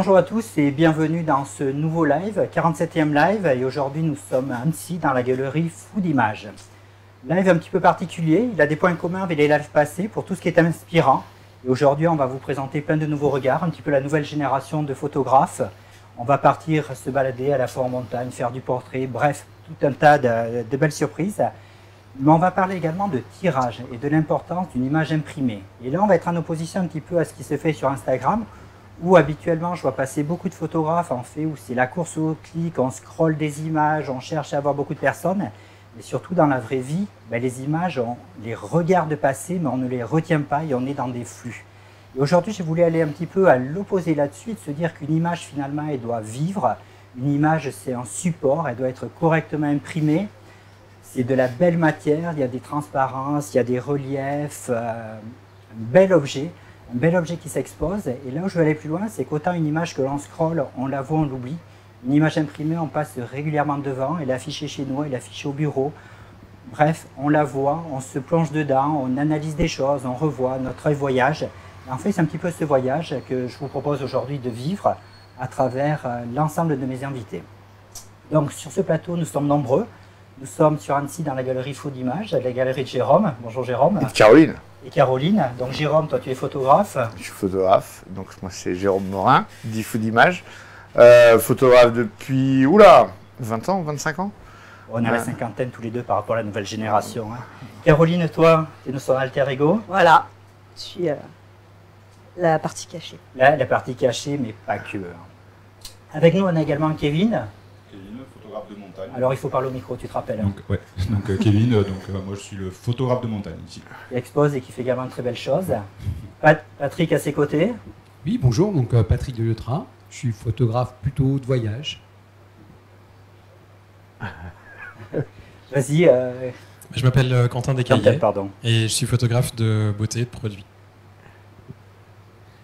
Bonjour à tous et bienvenue dans ce nouveau live, 47e live, et aujourd'hui nous sommes à Annecy dans la galerie Fou d'Images. Live un petit peu particulier, il a des points communs avec les lives passés pour tout ce qui est inspirant. Et aujourd'hui on va vous présenter plein de nouveaux regards, un petit peu la nouvelle génération de photographes. On va partir se balader à la fois en montagne, faire du portrait, bref, tout un tas de belles surprises. Mais on va parler également de tirage et de l'importance d'une image imprimée. Et là on va être en opposition un petit peu à ce qui se fait sur Instagram, où habituellement je vois passer beaucoup de photographes en fait, où c'est la course au clic, on scrolle des images, on cherche à avoir beaucoup de personnes. Et surtout dans la vraie vie, les images, on les regarde passer, mais on ne les retient pas et on est dans des flux. Et aujourd'hui, je voulais aller un petit peu à l'opposé là-dessus, et de se dire qu'une image finalement, elle doit vivre. Une image, c'est un support, elle doit être correctement imprimée. C'est de la belle matière, il y a des transparences, il y a des reliefs, un bel objet qui s'expose. Et là où je veux aller plus loin, c'est qu'autant une image que l'on scrolle, on la voit, on l'oublie. Une image imprimée, on passe régulièrement devant, elle est affichée chez nous, elle est affichée au bureau. Bref, on la voit, on se plonge dedans, on analyse des choses, on revoit, notre œil voyage. Et en fait, c'est un petit peu ce voyage que je vous propose aujourd'hui de vivre à travers l'ensemble de mes invités. Donc sur ce plateau, nous sommes nombreux. Nous sommes sur Annecy dans la galerie Fou d'Images, la galerie de Jérôme. Bonjour Jérôme. Et Caroline. Et Caroline. Donc Jérôme, toi tu es photographe. Je suis photographe, donc moi c'est Jérôme Morin, dit Fou d'Images. Photographe depuis, 20 ans, 25 ans. On a la cinquantaine tous les deux par rapport à la nouvelle génération. Hein. Caroline, toi, tu es notre alter ego. Voilà, je suis la partie cachée. Là, la partie cachée, mais pas que. Avec nous, on a également Kevin. Kevin, photographe de montagne. Alors il faut parler au micro, tu te rappelles. Donc Kevin, moi je suis le photographe de montagne ici. Il expose et qui fait également de très belles choses. Patrick à ses côtés. Oui, bonjour, donc Patrick Deleutra. Je suis photographe plutôt de voyage. Vas-y. Je m'appelle Quentin Descaillets pardon. Et je suis photographe de beauté et de produits.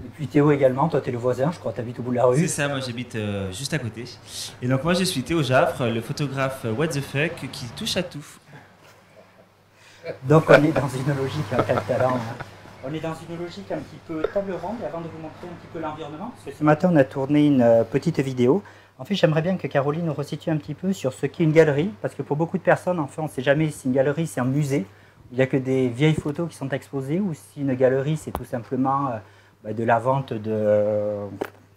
Et puis Théo également, toi tu es le voisin, je crois, tu habites au bout de la rue. C'est ça, moi j'habite juste à côté. Et donc moi je suis Théo Jaffre, le photographe what the fuck qui touche à tout. Donc on est dans une logique, quel talent. Hein. On est dans une logique un petit peu table ronde, et avant de vous montrer un petit peu l'environnement, parce que ce matin on a tourné une petite vidéo. En fait, j'aimerais bien que Caroline nous resitue un petit peu sur ce qu'est une galerie, parce que pour beaucoup de personnes, en fait, on ne sait jamais si une galerie c'est un musée, où il n'y a que des vieilles photos qui sont exposées, ou si une galerie c'est tout simplement de la vente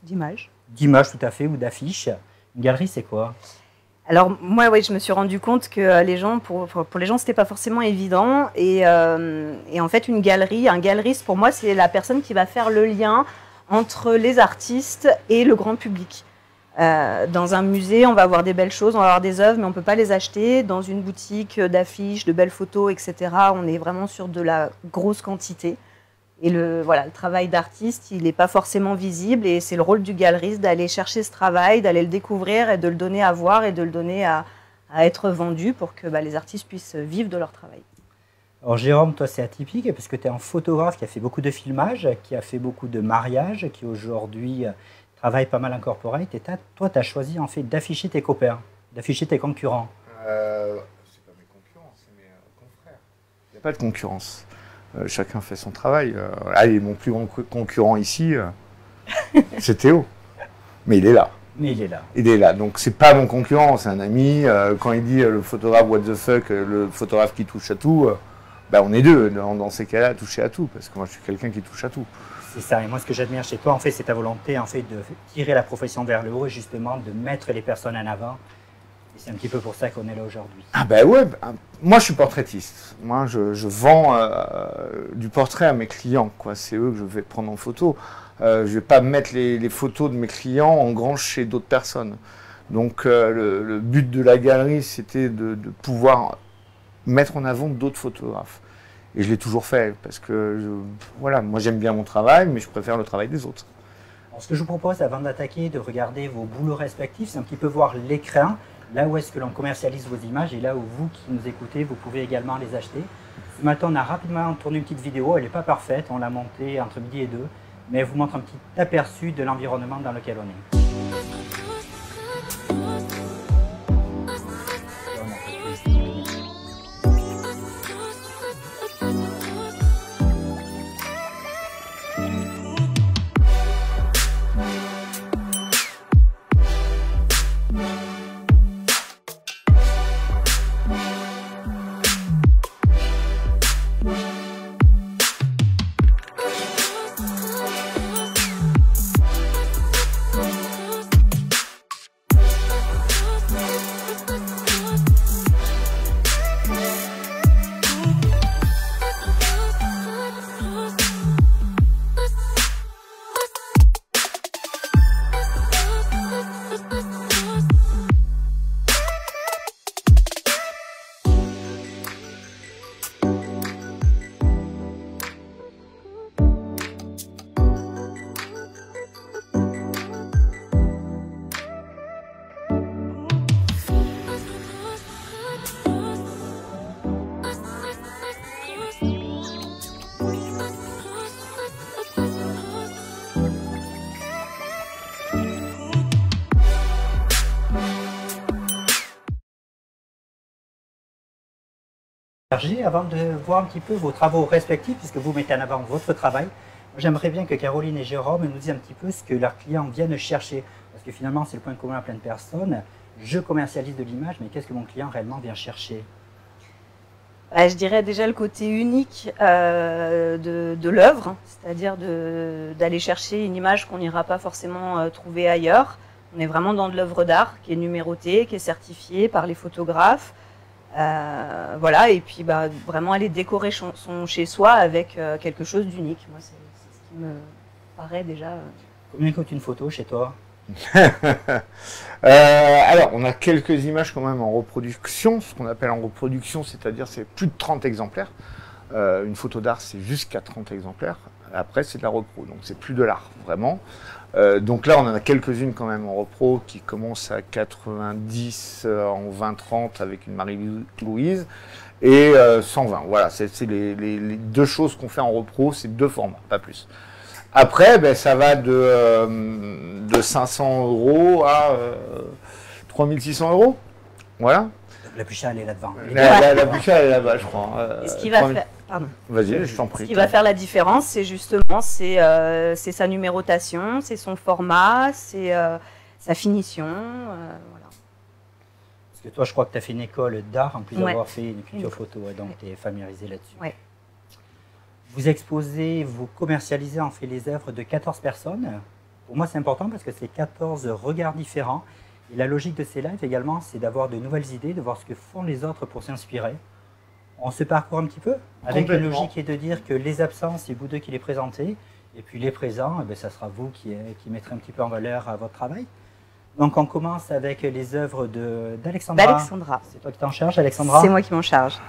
D'images. D'images tout à fait, ou d'affiches. Une galerie c'est quoi ? Alors moi, oui, je me suis rendu compte que les gens, pour les gens, c'était pas forcément évident. Et en fait, un galeriste, pour moi, c'est la personne qui va faire le lien entre les artistes et le grand public. Dans un musée, on va avoir des belles choses, on va avoir des œuvres, mais on ne peut pas les acheter. Dans une boutique d'affiches, de belles photos, etc., on est vraiment sur de la grosse quantité. Et le travail d'artiste, il n'est pas forcément visible, et c'est le rôle du galeriste d'aller chercher ce travail, d'aller le découvrir et de le donner à voir et de le donner à être vendu pour que les artistes puissent vivre de leur travail. Alors Jérôme, toi c'est atypique parce que tu es un photographe qui a fait beaucoup de filmages, qui a fait beaucoup de mariages, qui aujourd'hui travaille pas mal en corporate, et toi tu as choisi en fait d'afficher tes copains, d'afficher tes concurrents. C'est pas mes concurrents, c'est mes confrères. Il n'y a pas de concurrence. Chacun fait son travail. Allez, mon plus grand concurrent ici, c'est Théo. Mais il est là. Il est là. Donc c'est pas mon concurrent, c'est un ami. Quand il dit le photographe what the fuck, le photographe qui touche à tout, on est deux dans ces cas-là, toucher à tout, parce que moi je suis quelqu'un qui touche à tout. C'est ça, et moi ce que j'admire chez toi, en fait, c'est ta volonté en fait, de tirer la profession vers le haut et justement de mettre les personnes en avant. Et c'est un petit peu pour ça qu'on est là aujourd'hui. Ah ouais, moi je suis portraitiste. Moi je vends du portrait à mes clients, quoi. C'est eux que je vais prendre en photo. Je ne vais pas mettre les photos de mes clients en grange chez d'autres personnes. Donc le but de la galerie, c'était de pouvoir mettre en avant d'autres photographes. Et je l'ai toujours fait, parce que moi j'aime bien mon travail, mais je préfère le travail des autres. Alors, ce que je vous propose, avant d'attaquer, de regarder vos boulots respectifs, c'est un petit peu voir l'écran, là où est-ce que l'on commercialise vos images, et là où vous qui nous écoutez, vous pouvez également les acheter. Ce matin, on a rapidement tourné une petite vidéo, elle n'est pas parfaite, on l'a montée entre midi et 2, mais elle vous montre un petit aperçu de l'environnement dans lequel on est. Avant de voir un petit peu vos travaux respectifs, puisque vous mettez en avant votre travail, j'aimerais bien que Caroline et Jérôme nous disent un petit peu ce que leurs clients viennent chercher. Parce que finalement, c'est le point commun à plein de personnes. Je commercialise de l'image, mais qu'est-ce que mon client réellement vient chercher? Je dirais déjà le côté unique de l'œuvre, c'est-à-dire d'aller chercher une image qu'on n'ira pas forcément trouver ailleurs. On est vraiment dans de l'œuvre d'art qui est numérotée, qui est certifiée par les photographes. Voilà, et puis vraiment aller décorer son chez-soi avec quelque chose d'unique. Moi, c'est ce qui me paraît déjà. Combien coûte une photo chez toi? Alors, on a quelques images quand même en reproduction, ce qu'on appelle en reproduction, c'est-à-dire c'est plus de 30 exemplaires. Une photo d'art, c'est jusqu'à 30 exemplaires. Après, c'est de la repro, donc c'est plus de l'art, vraiment. Donc là, on en a quelques-unes quand même en repro qui commencent à 90 en 20-30 avec une Marie-Louise et 120. Voilà, c'est les deux choses qu'on fait en repro, c'est deux formats, pas plus. Après, ça va de 500 € à 3600 €. Voilà. La plus chère, elle est là-devant. La plus chère, elle est là-bas, je crois. Et ce qui va faire... Pardon. Vas-y, je t'en prie. Ce qui va faire la différence, c'est justement c'est sa numérotation, c'est son format, c'est sa finition. Voilà. Parce que toi, je crois que tu as fait une école d'art en plus Ouais. d'avoir fait une culture photo, donc tu es familiarisé là-dessus. Ouais. Vous exposez, vous commercialisez en fait les œuvres de 14 personnes. Pour moi, c'est important parce que c'est 14 regards différents. Et la logique de ces lives également, c'est d'avoir de nouvelles idées, de voir ce que font les autres pour s'inspirer. On se parcourt un petit peu avec une logique qui est de dire que les absents, c'est vous deux qui les présentez. Et puis les présents, ça sera vous qui mettrez un petit peu en valeur à votre travail. Donc on commence avec les œuvres d'Alexandra. D'Alexandra. C'est toi qui t'en charges, Alexandra? C'est moi qui m'en charge.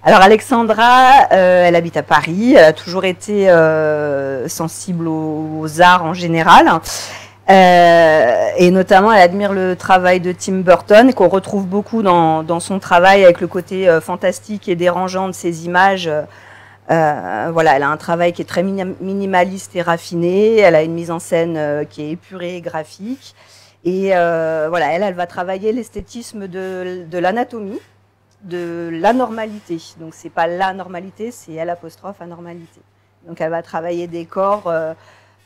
Alors Alexandra, elle habite à Paris, elle a toujours été sensible aux arts en général. Et notamment, elle admire le travail de Tim Burton, qu'on retrouve beaucoup dans son travail avec le côté fantastique et dérangeant de ses images. Voilà, elle a un travail qui est très minimaliste et raffiné. Elle a une mise en scène qui est épurée et graphique. Et voilà, elle va travailler l'esthétisme de l'anatomie, de l'anormalité. Donc, c'est pas la normalité, c'est l'apostrophe anormalité. Donc, elle va travailler des corps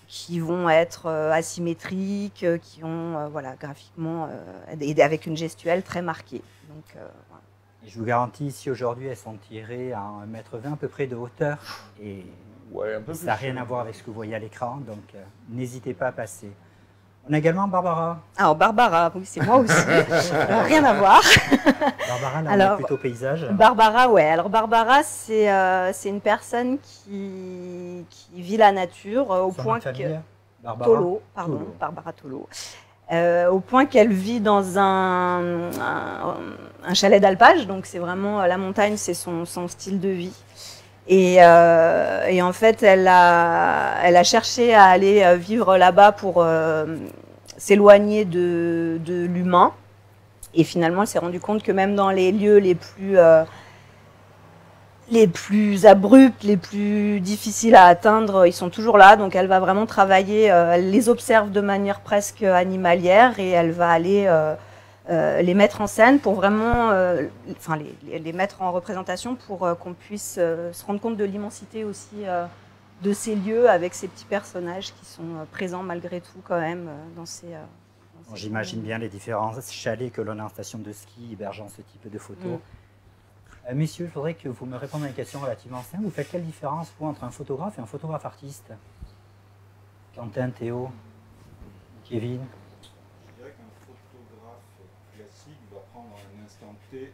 qui vont être asymétriques, qui ont, voilà, graphiquement, et avec une gestuelle très marquée. Donc, voilà. Et je vous garantis, ici aujourd'hui, elles sont tirées à 1,20 m à peu près de hauteur. Et Ouais, un peu ça n'a rien à voir avec ce que vous voyez à l'écran, donc n'hésitez pas à passer. On a également Barbara. Alors, Barbara, oui, c'est moi aussi. Rien à voir. Barbara, là, Alors, on est plutôt paysage. Barbara, ouais. Alors, Barbara, c'est une personne qui vit la nature au Son nom point de famille, que... Barbara. Tolo, pardon, Tolo. Barbara Tolo. Au point qu'elle vit dans un chalet d'alpage, donc c'est vraiment la montagne, c'est son style de vie. Et en fait, elle a cherché à aller vivre là-bas pour s'éloigner de l'humain. Et finalement, elle s'est rendue compte que même dans les lieux les plus abrupts, les plus difficiles à atteindre, ils sont toujours là. Donc elle va vraiment travailler, elle les observe de manière presque animalière et elle va aller les mettre en scène pour vraiment, enfin les mettre en représentation pour qu'on puisse se rendre compte de l'immensité aussi de ces lieux avec ces petits personnages qui sont présents malgré tout quand même dans ces... Bon, j'imagine bien les différents chalets que l'on a en station de ski hébergeant ce type de photos. Messieurs, je voudrais que vous me répondiez à une question relativement simple. Vous faites quelle différence vous, entre un photographe et un photographe artiste? Quentin, Théo, Kevin? Je dirais qu'un photographe classique va prendre un instant T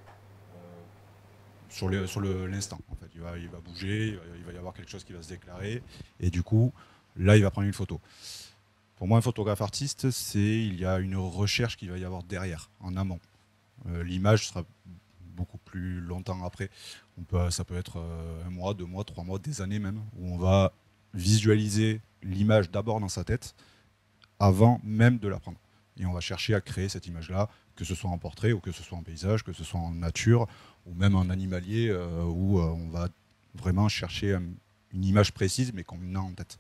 sur l'instant. En fait. Il va bouger, il va y avoir quelque chose qui va se déclarer, et du coup, là, il va prendre une photo. Pour moi, un photographe artiste, il y a une recherche qu'il va y avoir derrière, en amont. L'image sera beaucoup plus longtemps après. Ça peut être 1 mois, 2 mois, 3 mois, des années même, où on va visualiser l'image d'abord dans sa tête, avant même de la prendre. Et on va chercher à créer cette image-là, que ce soit en portrait, ou que ce soit en paysage, que ce soit en nature, ou même en animalier, où on va vraiment chercher une image précise, mais qu'on a en tête.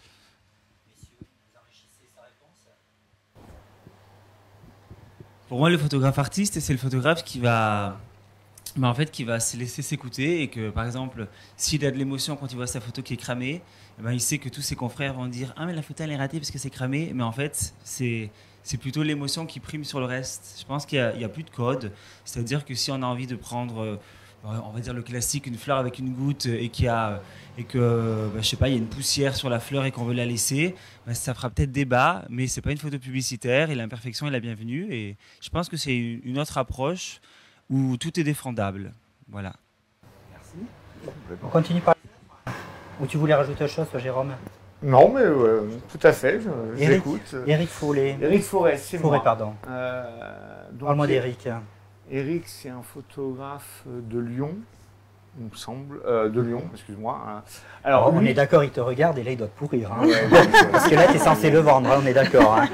Pour moi, le photographe artiste, c'est le photographe qui va, en fait, qui va se laisser s'écouter et que, par exemple, s'il a de l'émotion quand il voit sa photo qui est cramée, eh ben, il sait que tous ses confrères vont dire « Ah, mais la photo, elle est ratée parce que c'est cramé. » Mais en fait, c'est plutôt l'émotion qui prime sur le reste. Je pense qu'il n'y a plus de code. C'est-à-dire que si on a envie de prendre, on va dire le classique, une fleur avec une goutte et que je sais pas, il y a une poussière sur la fleur et qu'on veut la laisser, ça fera peut-être débat, mais c'est pas une photo publicitaire et l'imperfection est la bienvenue. Et je pense que c'est une autre approche où tout est défendable. Voilà. Merci. On continue par... Ou tu voulais rajouter autre chose, toi, Jérôme? Non, mais tout à fait, j'écoute. Eric Follet. Eric Forêt, c'est moi. Forêt, pardon. Parle-moi d'Eric. Eric, c'est un photographe de Lyon, il me semble. De Lyon, excuse-moi. Alors, on est d'accord, il te regarde et là, il doit te pourrir. Hein. Parce que là, tu es censé le vendre, hein, on est d'accord. Hein.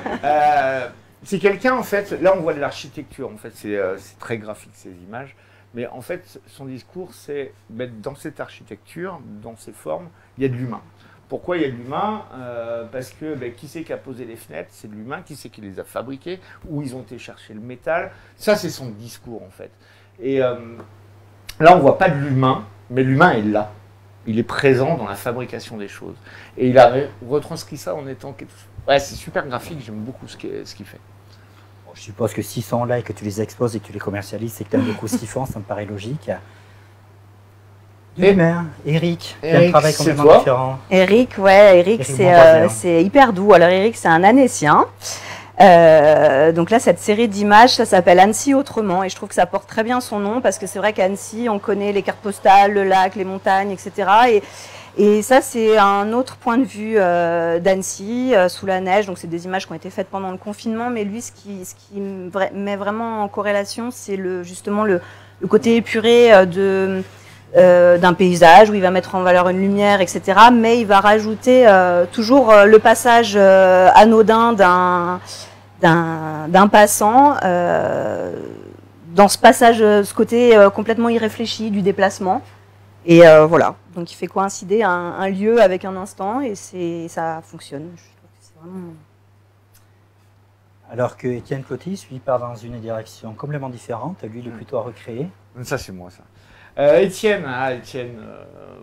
C'est quelqu'un, en fait, là, on voit de l'architecture. En fait, c'est très graphique, ces images. Mais en fait, son discours, c'est dans cette architecture, dans ces formes, il y a de l'humain. Pourquoi il y a de l'humain? Parce que qui c'est qui a posé les fenêtres? C'est de l'humain. Qui c'est qui les a fabriquées? Où ils ont été chercher le métal? Ça, c'est son discours, en fait. Et là, on ne voit pas de l'humain, mais l'humain est là. Il est présent dans la fabrication des choses. Et il a retranscrit ça en étant... Ouais, c'est super graphique, j'aime beaucoup ce qu'il fait. Bon, je suppose que 600 likes, que tu les exposes et que tu les commercialises, c'est que tu aimes beaucoup ce qu'ils font, ça me paraît logique. Eric, qui a un travail complètement différent. Eric, c'est hyper doux. Alors Eric, c'est un Annécien. Donc là, cette série d'images, ça s'appelle Annecy autrement, et je trouve que ça porte très bien son nom, parce que c'est vrai qu'à Annecy, on connaît les cartes postales, le lac, les montagnes, etc. Et ça, c'est un autre point de vue d'Annecy, sous la neige. Donc c'est des images qui ont été faites pendant le confinement, mais lui, ce qui met vraiment en corrélation, c'est justement le côté épuré d'un paysage où il va mettre en valeur une lumière, etc. Mais il va rajouter toujours le passage anodin d'un passant dans ce passage, ce côté complètement irréfléchi du déplacement. Et voilà, donc il fait coïncider un lieu avec un instant et ça fonctionne. Je trouve que c'est vraiment... Alors que Étienne Clotis, lui, part dans une direction complètement différente. Lui, il est plutôt à recréer. Ça, c'est moi, ça. Étienne,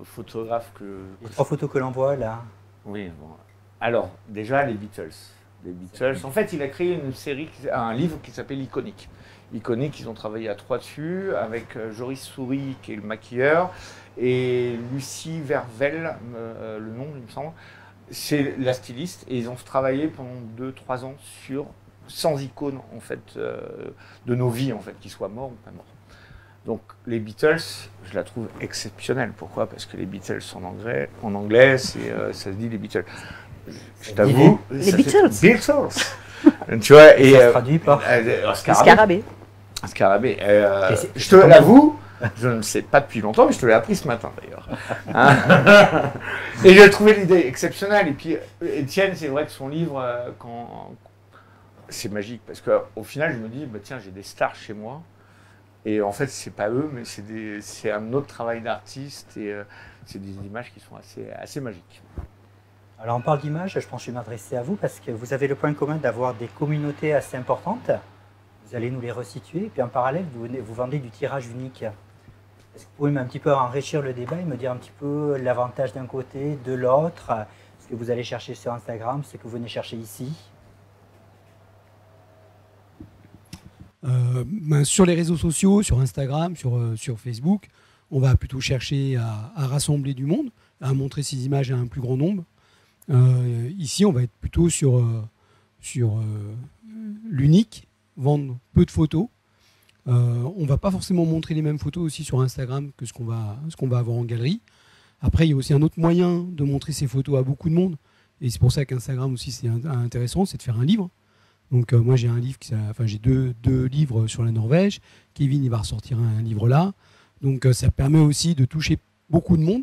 photographe que... Les 3 photos que l'on voit là. Oui, bon. Alors, déjà, les Beatles. En fait, il a créé un livre qui s'appelle Iconique. Iconique, ils ont travaillé à 3 dessus, avec Joris Souris, qui est le maquilleur, et Lucie Vervel, le nom, il me semble, c'est la styliste, et ils ont travaillé pendant 2-3 ans sans icône, en fait, de nos vies, en fait, qu'ils soient morts ou pas morts. Donc les Beatles, je la trouve exceptionnelle. Pourquoi? Parce que les Beatles en anglais, ça se dit les Beatles. Je t'avoue, les Beatles. Tu vois, et ça se traduit par Scarabée. Scarabée. Je te l'avoue, je ne sais pas depuis longtemps, mais je te l'ai appris ce matin d'ailleurs. Hein. Et j'ai trouvé l'idée exceptionnelle. Et puis Étienne, c'est vrai que son livre, c'est magique parce qu'au final, je me dis, tiens, j'ai des stars chez moi. Et en fait, c'est pas eux, mais c'est un autre travail d'artiste et c'est des images qui sont assez magiques. Alors, on parle d'images, je pense que je vais m'adresser à vous parce que vous avez le point commun d'avoir des communautés assez importantes. Vous allez nous les resituer. Et puis en parallèle, vous vendez du tirage unique. Est-ce que vous pouvez un petit peu enrichir le débat et me dire un petit peu l'avantage d'un côté, de l'autre, ce que vous allez chercher sur Instagram, ce que vous venez chercher ici? Sur les réseaux sociaux, sur Instagram, sur Facebook, on va plutôt chercher à rassembler du monde, à montrer ces images à un plus grand nombre. Ici, on va être plutôt sur l'unique, vendre peu de photos. On ne va pas forcément montrer les mêmes photos aussi sur Instagram que ce qu'on va avoir en galerie. Après, il y a aussi un autre moyen de montrer ces photos à beaucoup de monde. Et c'est pour ça qu'Instagram aussi, c'est intéressant, c'est de faire un livre. Donc moi j'ai un livre, j'ai deux livres sur la Norvège. Kevin il va ressortir un livre là. Donc ça permet aussi de toucher beaucoup de monde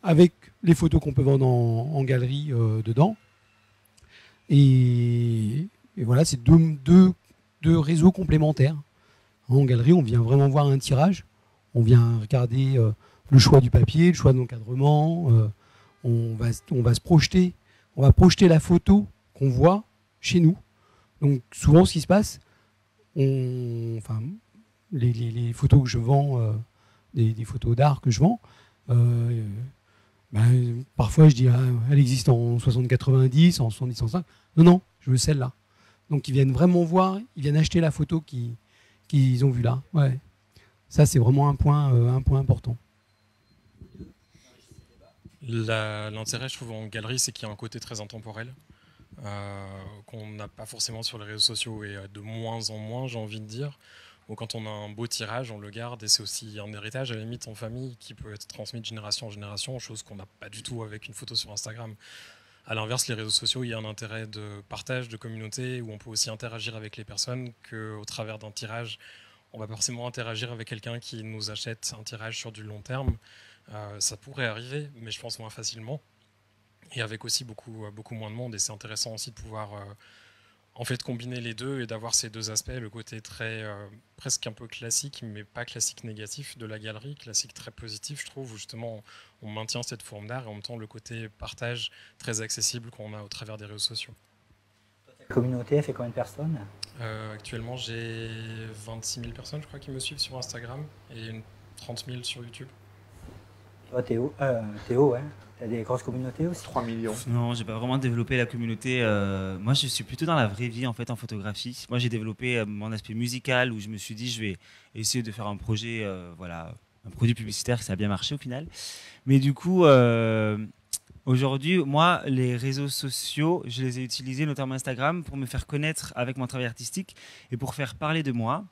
avec les photos qu'on peut vendre en galerie dedans. Et voilà, c'est deux réseaux complémentaires. En galerie, on vient vraiment voir un tirage. On vient regarder le choix du papier, le choix de l'encadrement. On va se projeter. On va projeter la photo qu'on voit chez nous. Donc souvent ce qui se passe, enfin, les photos que je vends, des photos d'art que je vends, parfois je dis elle existe en 60-90, en 70-105. Non, je veux celle-là. Donc ils viennent vraiment voir, ils viennent acheter la photo qu'ils ont vue là. Ouais. Ça, c'est vraiment un point important. L'intérêt, je trouve, en galerie, c'est qu'il y a un côté très intemporel qu'on n'a pas forcément sur les réseaux sociaux et de moins en moins, j'ai envie de dire. Ou quand on a un beau tirage, on le garde et c'est aussi un héritage à la limite en famille qui peut être transmis de génération en génération, chose qu'on n'a pas du tout avec une photo sur Instagram. À l'inverse, les réseaux sociaux, il y a un intérêt de partage, de communauté, où on peut aussi interagir avec les personnes qu'au travers d'un tirage. On va pas forcément interagir avec quelqu'un qui nous achète un tirage sur du long terme. Ça pourrait arriver, mais je pense moins facilement. Et avec aussi beaucoup moins de monde. Et c'est intéressant aussi de pouvoir en fait combiner les deux et d'avoir ces deux aspects, le côté très presque un peu classique, mais pas classique négatif de la galerie, classique très positif, je trouve, où justement on maintient cette forme d'art et en même temps le côté partage très accessible qu'on a au travers des réseaux sociaux. La communauté, elle fait combien de personnes? Actuellement, j'ai 26 000 personnes, je crois, qui me suivent sur Instagram et 30 000 sur YouTube. Toi, Théo, ouais. T'as des grosses communautés aussi? 3 millions. Non, j'ai pas vraiment développé la communauté. Moi, je suis plutôt dans la vraie vie, en fait, en photographie. Moi, j'ai développé mon aspect musical où je me suis dit, je vais essayer de faire un projet, un produit publicitaire, ça a bien marché au final. Mais du coup, aujourd'hui, moi, les réseaux sociaux, je les ai utilisés, notamment Instagram, pour me faire connaître avec mon travail artistique et pour faire parler de moi.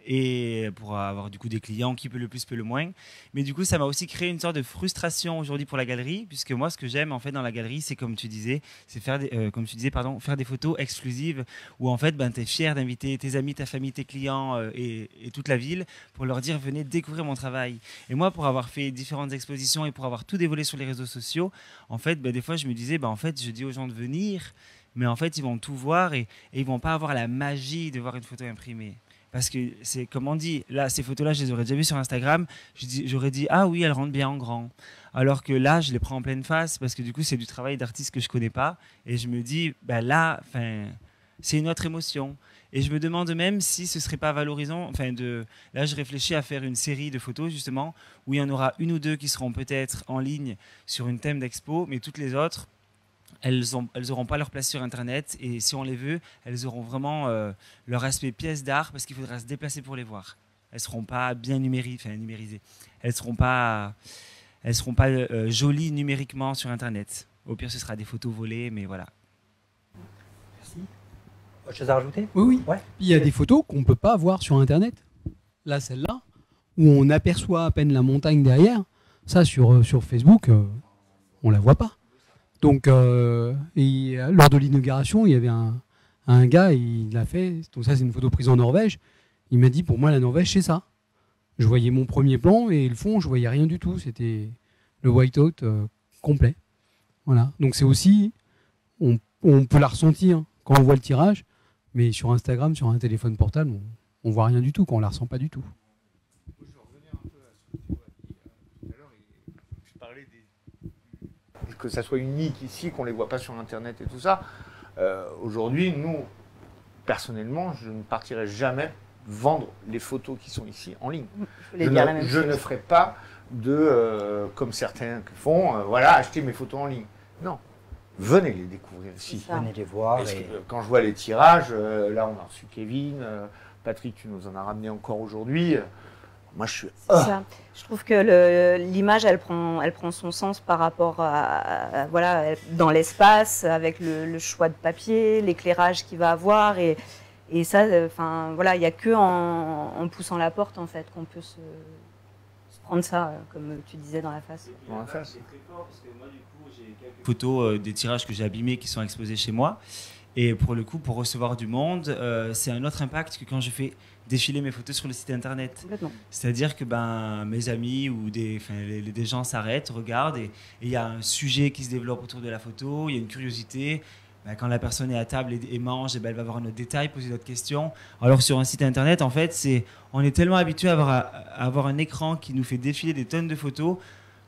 Et pour avoir du coup des clients qui peut le plus, peut le moins. Mais du coup, ça m'a aussi créé une sorte de frustration aujourd'hui pour la galerie, puisque moi, ce que j'aime en fait dans la galerie, c'est comme tu disais, c'est faire des photos exclusives où en fait, tu es fier d'inviter tes amis, ta famille, tes clients et toute la ville pour leur dire venez découvrir mon travail. Et moi, pour avoir fait différentes expositions et pour avoir tout dévoilé sur les réseaux sociaux, en fait, des fois, je me disais, en fait, je dis aux gens de venir, mais en fait, ils vont tout voir et ils vont pas avoir la magie de voir une photo imprimée. Parce que c'est comme on dit, là, ces photos-là, je les aurais déjà vues sur Instagram, j'aurais dit, ah oui, elles rentrent bien en grand. Alors que là, je les prends en pleine face parce que du coup, c'est du travail d'artiste que je connais pas. Et je me dis, là, c'est une autre émotion. Et je me demande même si ce serait pas valorisant. Là, je réfléchis à faire une série de photos, justement, où il y en aura une ou deux qui seront peut-être en ligne sur une thème d'expo, mais toutes les autres, elles n'auront pas leur place sur Internet et si on les veut, elles auront vraiment leur aspect pièce d'art parce qu'il faudra se déplacer pour les voir. Elles ne seront pas bien numérisées. Elles ne seront pas jolies numériquement sur Internet. Au pire, ce sera des photos volées, mais voilà. Merci. Autre chose à rajouter? Oui. Ouais. Il y a des photos qu'on ne peut pas voir sur Internet. Là, celle-là, où on aperçoit à peine la montagne derrière, ça sur Facebook, on ne la voit pas. Donc, lors de l'inauguration, il y avait un gars, il l'a fait. Donc ça, c'est une photo prise en Norvège. Il m'a dit, pour moi, la Norvège, c'est ça. Je voyais mon premier plan et le fond, je voyais rien du tout. C'était le white-out complet. Voilà. Donc c'est aussi, on peut la ressentir quand on voit le tirage, mais sur Instagram, sur un téléphone portable, on voit rien du tout, quand on la ressent pas du tout. Que ça soit unique ici, qu'on ne les voit pas sur Internet et tout ça. Aujourd'hui, nous, personnellement, je ne partirai jamais vendre les photos qui sont ici en ligne. Je ne ferai pas comme certains font, acheter mes photos en ligne. Non, venez les découvrir ici. Venez les voir. Quand je vois les tirages, là on a reçu Kevin, Patrick, tu nous en as ramené encore aujourd'hui. Moi, je suis. Ça. Je trouve que l'image, elle prend son sens par rapport à dans l'espace, avec le choix de papier, l'éclairage qu'il va avoir, et ça, il n'y a que en poussant la porte en fait qu'on peut se prendre ça, comme tu disais, dans la face. Dans la face. C'est très fort parce que moi, du coup, j'ai quelques photos des tirages que j'ai abîmés qui sont exposés chez moi. Et pour le coup, pour recevoir du monde, c'est un autre impact que quand je fais défiler mes photos sur le site internet. C'est-à-dire que mes amis ou des gens s'arrêtent, regardent et il y a un sujet qui se développe autour de la photo, il y a une curiosité. Quand la personne est à table et mange, elle va avoir un autre détail, poser d'autres questions. Alors sur un site internet, en fait, on est tellement habitué à avoir un écran qui nous fait défiler des tonnes de photos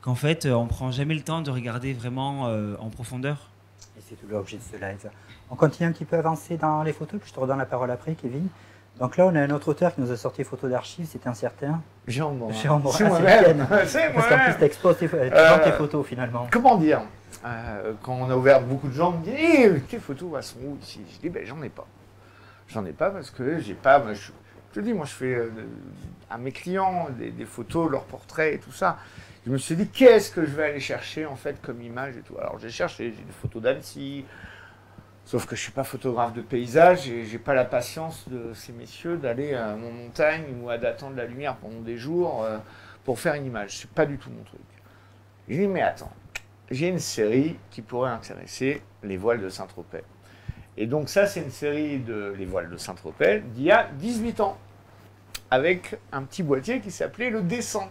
qu'en fait, on ne prend jamais le temps de regarder vraiment en profondeur. Et c'est tout l'objet de ce live. On continue un petit peu à avancer dans les photos, puis je te redonne la parole après, Kevin. Donc là, on a un autre auteur qui nous a sorti photos d'archives, c'était un certain Jérôme Morin. Jérôme Morin. C'est Ah, moi-même. Ken. C'est Parce qu'en plus, moi-même. tu exposes tu vends tes photos finalement. Comment dire quand on a ouvert, beaucoup de gens me disent tes photos, elles sont où ici? Je dis j'en ai pas. J'en ai pas parce que j'ai pas. Je te dis, moi, je fais à mes clients des photos, leurs portraits et tout ça. Je me suis dit, qu'est-ce que je vais aller chercher en fait comme image et tout. Alors j'ai cherché, j'ai des photos d'Annecy. Sauf que je ne suis pas photographe de paysage et je n'ai pas la patience de ces messieurs d'aller à mon montagne ou d'attendre la lumière pendant des jours pour faire une image. Ce n'est pas du tout mon truc. J'ai dit, mais attends, j'ai une série qui pourrait intéresser les voiles de Saint-Tropez. Et donc ça, c'est une série de les voiles de Saint-Tropez d'il y a 18 ans, avec un petit boîtier qui s'appelait le Descent.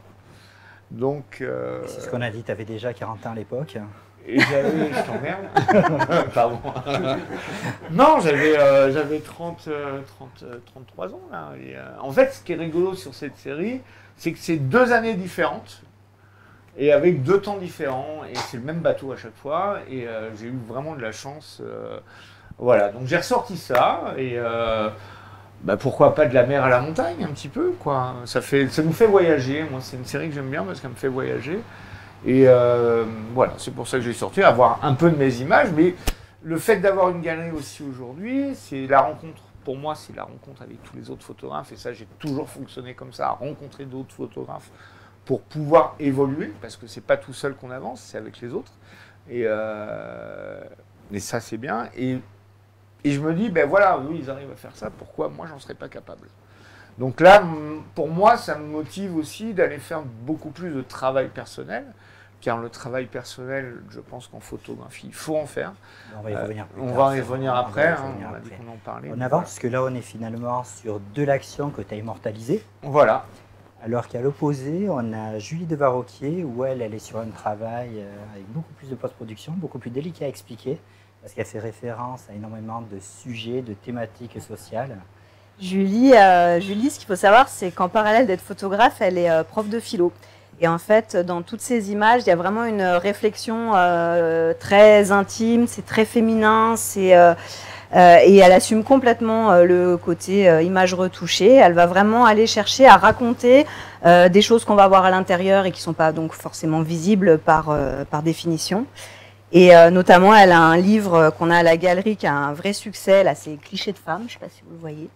Donc, c'est ce qu'on a dit, tu avais déjà 40 ans à l'époque. Et j'avais, je t'emmerde. Pardon. Non, j'avais 33 ans là. Et, en fait, ce qui est rigolo sur cette série, c'est que c'est 2 années différentes et avec 2 temps différents. Et c'est le même bateau à chaque fois. Et j'ai eu vraiment de la chance. Voilà, donc j'ai ressorti ça et pourquoi pas de la mer à la montagne un petit peu quoi. Ça nous fait voyager. Moi, c'est une série que j'aime bien parce qu'elle me fait voyager. Et voilà, c'est pour ça que j'ai sorti, avoir un peu de mes images. Mais le fait d'avoir une galerie aussi aujourd'hui, c'est la rencontre. Pour moi, c'est la rencontre avec tous les autres photographes. Et ça, j'ai toujours fonctionné comme ça, à rencontrer d'autres photographes pour pouvoir évoluer. Parce que c'est pas tout seul qu'on avance, c'est avec les autres. Et ça, c'est bien. Et je me dis, voilà, eux, ils arrivent à faire ça. Pourquoi moi, j'en serais pas capable? Donc là, pour moi, ça me motive aussi d'aller faire beaucoup plus de travail personnel. Car le travail personnel, je pense qu'en photographie, il faut en faire. On va y revenir plus on tard. va y revenir après. On On a dit qu'on en parlait. On avance, parce que là, on est finalement sur de l'action que tu as immortalisée. Voilà. Alors qu'à l'opposé, on a Julie de Varroquier, où elle est sur un travail avec beaucoup plus de post-production, beaucoup plus délicat à expliquer, parce qu'elle fait référence à énormément de sujets, de thématiques sociales. Julie, ce qu'il faut savoir, c'est qu'en parallèle d'être photographe, elle est prof de philo. Et en fait, dans toutes ces images, il y a vraiment une réflexion très intime, c'est très féminin, et elle assume complètement le côté image retouchée. Elle va vraiment aller chercher à raconter des choses qu'on va voir à l'intérieur et qui ne sont pas donc forcément visibles par définition. Et notamment, elle a un livre qu'on a à la galerie qui a un vrai succès. Là, c'est Clichés de femmes, je ne sais pas si vous le voyez.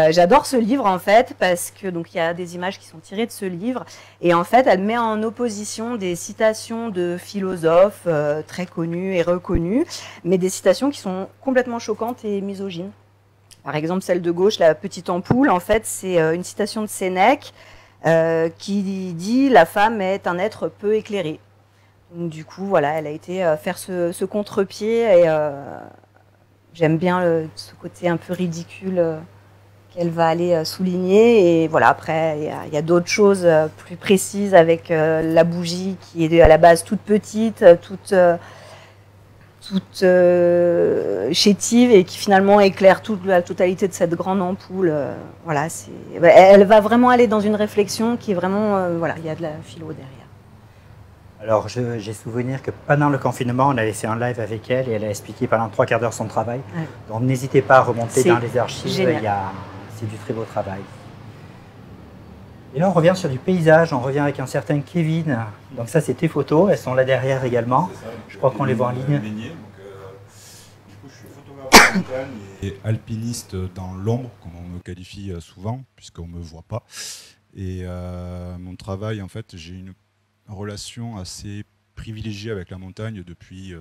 J'adore ce livre en fait parce que donc il y a des images qui sont tirées de ce livre et en fait elle met en opposition des citations de philosophes très connus et reconnus, mais des citations qui sont complètement choquantes et misogynes. Par exemple celle de gauche, la petite ampoule, en fait c'est une citation de Sénèque qui dit la femme est un être peu éclairé. Donc du coup voilà, elle a été faire ce contre-pied et j'aime bien ce côté un peu ridicule. Elle va aller souligner et voilà, après il y a d'autres choses plus précises avec la bougie qui est à la base toute petite, toute chétive et qui finalement éclaire toute la totalité de cette grande ampoule. Voilà, elle va vraiment aller dans une réflexion qui est vraiment, voilà, il y a de la philo derrière. Alors j'ai souvenir que pendant le confinement, on avait fait un live avec elle et elle a expliqué pendant 3 quarts d'heure son travail. Ouais. Donc n'hésitez pas à remonter dans les archives, c'est du très beau travail. Et là on revient sur du paysage, on revient avec un certain Kevin. Donc ça c'est tes photos, elles sont là derrière également. Je crois qu'on les voit en ligne. Du coup je suis photographe de montagne et alpiniste dans l'ombre, comme on me qualifie souvent, puisqu'on ne me voit pas. Et mon travail, en fait, j'ai une relation assez privilégiée avec la montagne depuis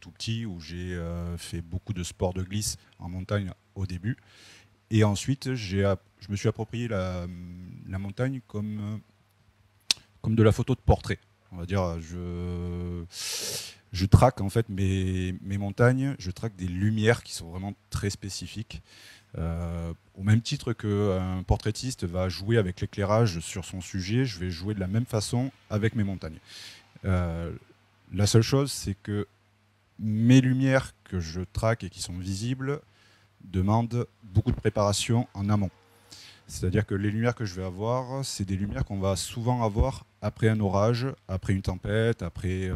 tout petit, où j'ai fait beaucoup de sports de glisse en montagne au début. Et ensuite, je me suis approprié la montagne comme de la photo de portrait. On va dire, je traque en fait mes montagnes, je traque des lumières qui sont vraiment très spécifiques. Au même titre qu'un portraitiste va jouer avec l'éclairage sur son sujet, je vais jouer de la même façon avec mes montagnes. La seule chose, c'est que mes lumières que je traque et qui sont visibles demandent beaucoup de préparation en amont. C'est-à-dire que les lumières que je vais avoir, c'est des lumières qu'on va souvent avoir après un orage, après une tempête, après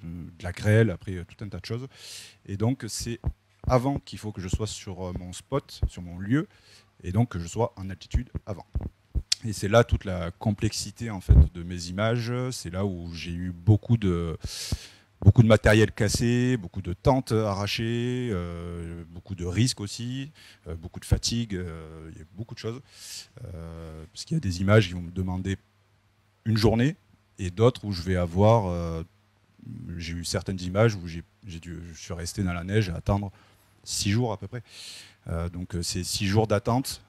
de la grêle, après tout un tas de choses. Et donc, c'est avant qu'il faut que je sois sur mon spot, sur mon lieu, et donc que je sois en altitude avant. Et c'est là toute la complexité en fait de mes images. C'est là où j'ai eu beaucoup de matériel cassé, beaucoup de tentes arrachées, beaucoup de risques aussi, beaucoup de fatigue, il y a beaucoup de choses. Parce qu'il y a des images qui vont me demander une journée et d'autres où je vais avoir... j'ai eu certaines images où je suis resté dans la neige à attendre 6 jours à peu près. Donc c'est 6 jours d'attente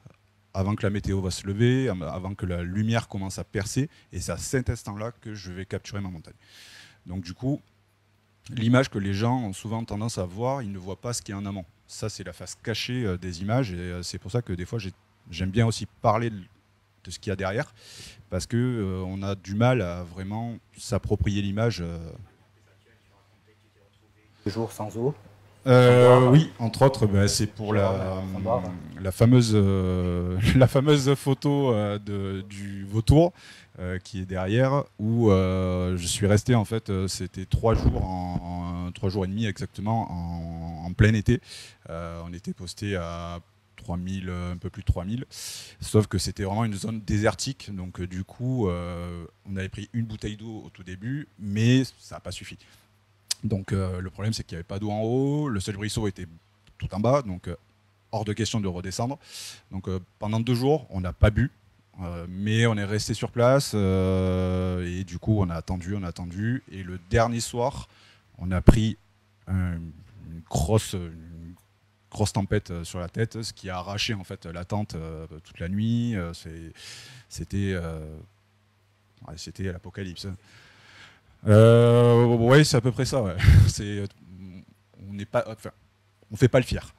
avant que la météo va se lever, avant que la lumière commence à percer, et c'est à cet instant-là que je vais capturer ma montagne. Donc du coup, l'image que les gens ont souvent tendance à voir, ils ne voient pas ce qu'il y a en amont. Ça, c'est la face cachée des images, et c'est pour ça que des fois, j'aime bien aussi parler de ce qu'il y a derrière, parce qu'on a du mal à vraiment s'approprier l'image. 2 jours sans eau. Oui, entre autres, c'est pour la fameuse photo du vautour qui est derrière, où je suis resté, en fait, c'était 3 jours, 3 jours et demi exactement, en plein été. On était posté à 3000, un peu plus de 3000, sauf que c'était vraiment une zone désertique, donc du coup, on avait pris une bouteille d'eau au tout début, mais ça n'a pas suffi. Donc le problème, c'est qu'il n'y avait pas d'eau en haut, le seul ruisseau était tout en bas, donc hors de question de redescendre. Donc pendant 2 jours, on n'a pas bu, mais on est resté sur place, et du coup on a attendu, et le dernier soir, on a pris une grosse tempête sur la tête, ce qui a arraché en fait la tente toute la nuit. C'était l'apocalypse. Oui, c'est à peu près ça. Ouais. On fait pas le fier.